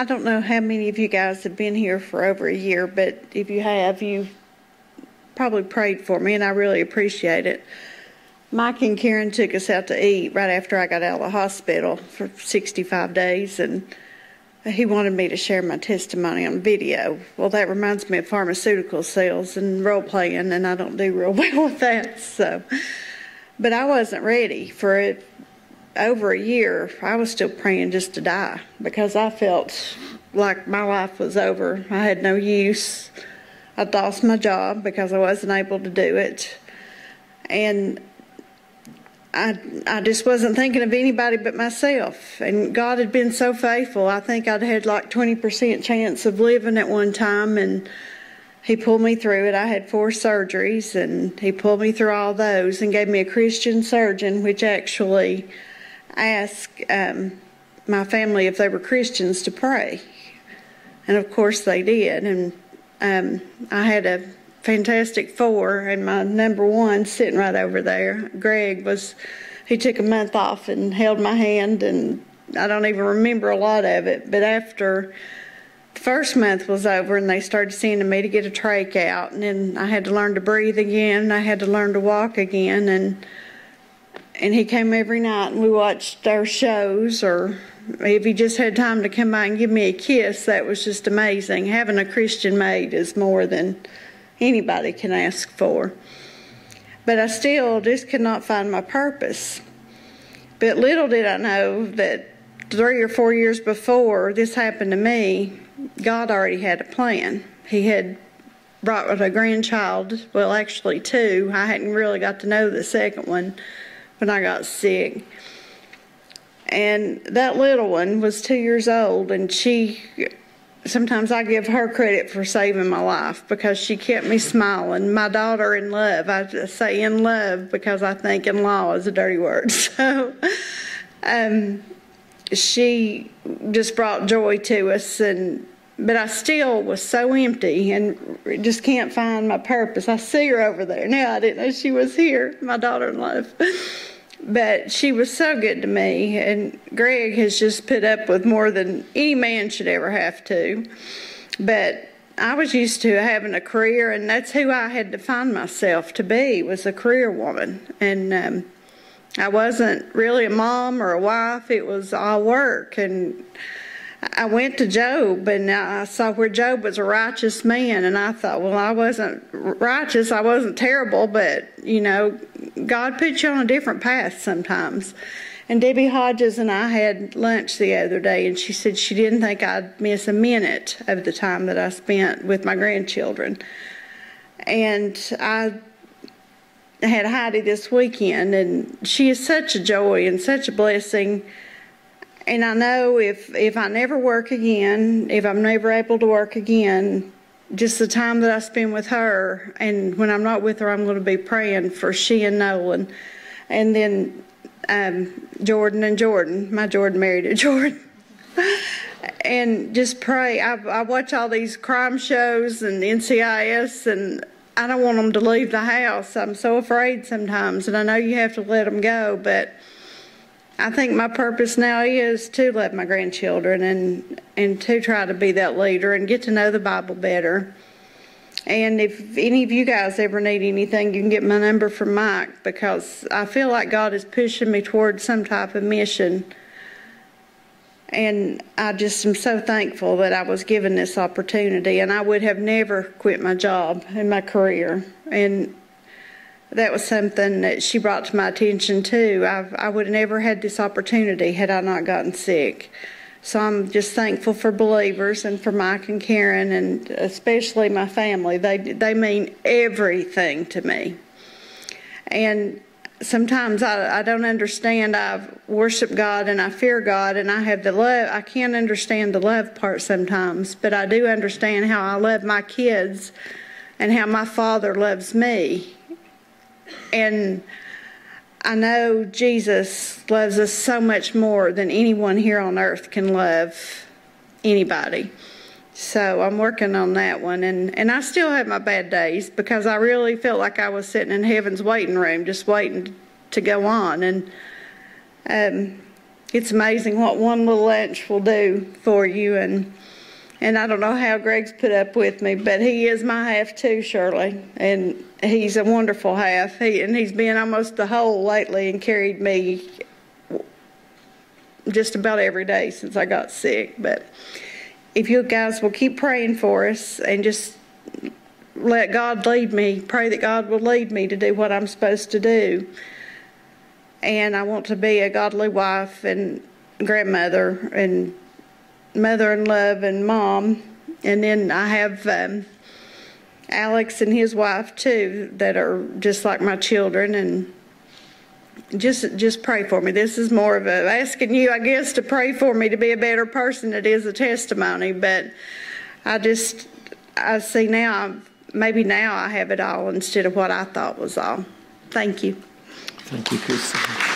I don't know how many of you guys have been here for over a year, but if you have, you probably prayed for me, and I really appreciate it. Mike and Karen took us out to eat right after I got out of the hospital for 65 days, and he wanted me to share my testimony on video. Well, that reminds me of pharmaceutical sales and role-playing, and I don't do real well with that. But I wasn't ready for it. Over a year, I was still praying just to die because I felt like my life was over. I had no use. I'd lost my job because I wasn't able to do it. And I just wasn't thinking of anybody but myself. And God had been so faithful. I think I'd had like 20% chance of living at one time, and He pulled me through it. I had 4 surgeries, and He pulled me through all those and gave me a Christian surgeon, which actually asked my family if they were Christians to pray. And of course they did. And I had a fantastic 4, and my number 1 sitting right over there. Greg he took a month off and held my hand, and I don't even remember a lot of it. But after the first month was over and they started sending me to get a trach out, and then I had to learn to breathe again, I had to learn to walk again, and he came every night and we watched our shows, or if he just had time to come by and give me a kiss, that was just amazing. Having a Christian mate is more than anybody can ask for. But I still just could not find my purpose. But little did I know that 3 or 4 years before this happened to me, God already had a plan. He had brought a grandchild, well actually 2. I hadn't really got to know the second one when I got sick. And that little one was 2 years old, and sometimes I give her credit for saving my life because she kept me smiling. My daughter in love, I say in love because I think in law is a dirty word. So she just brought joy to us, but I still was so empty and just can't find my purpose. I see her over there now. I didn't know she was here, my daughter-in-law. But she was so good to me, and Greg has just put up with more than any man should ever have to. But I was used to having a career, and that's who I had defined myself to be, was a career woman. And I wasn't really a mom or a wife. It was all work. And I went to Job, and I saw where Job was a righteous man, and I thought, well, I wasn't righteous, I wasn't terrible, but, God puts you on a different path sometimes. And Debbie Hodges and I had lunch the other day, and she said she didn't think I'd miss a minute of the time that I spent with my grandchildren. And I had Heidi this weekend, and she is such a joy and such a blessing. And I know if I never work again, if I'm never able to work again, just the time that I spend with her, and when I'm not with her, I'm going to be praying for she and Nolan. And then Jordan and Jordan. My Jordan married a Jordan. And just pray. I watch all these crime shows and NCIS, and I don't want them to leave the house. I'm so afraid sometimes, and I know you have to let them go, but I think my purpose now is to love my grandchildren and to try to be that leader and get to know the Bible better. And if any of you guys ever need anything, you can get my number from Mike, because I feel like God is pushing me towards some type of mission. And I just am so thankful that I was given this opportunity, and I would have never quit my job and my career. And that was something that she brought to my attention too. I would have never had this opportunity had I not gotten sick. So I'm just thankful for believers and for Mike and Karen, and especially my family. They mean everything to me. And sometimes I don't understand. I worship God and I fear God, and I have the love. I can't understand the love part sometimes, but I do understand how I love my kids and how my Father loves me. And I know Jesus loves us so much more than anyone here on earth can love anybody. So I'm working on that one. And I still have my bad days, because I really felt like I was sitting in heaven's waiting room just waiting to go on. And it's amazing what one little lunch will do for you. And I don't know how Greg's put up with me, but he is my half too, Shirley. And he's a wonderful half. He's been almost the whole lately and carried me just about every day since I got sick. But if you guys will keep praying for us and just let God lead me, pray that God will lead me to do what I'm supposed to do. And I want to be a godly wife and grandmother and mother in love and mom. And then I have Alex and his wife too that are just like my children. And just pray for me. This is more of asking you, I guess, to pray for me to be a better person. It is a testimony, but I see now, maybe now I have it all instead of what I thought was all. Thank you. Thank you, Kristi.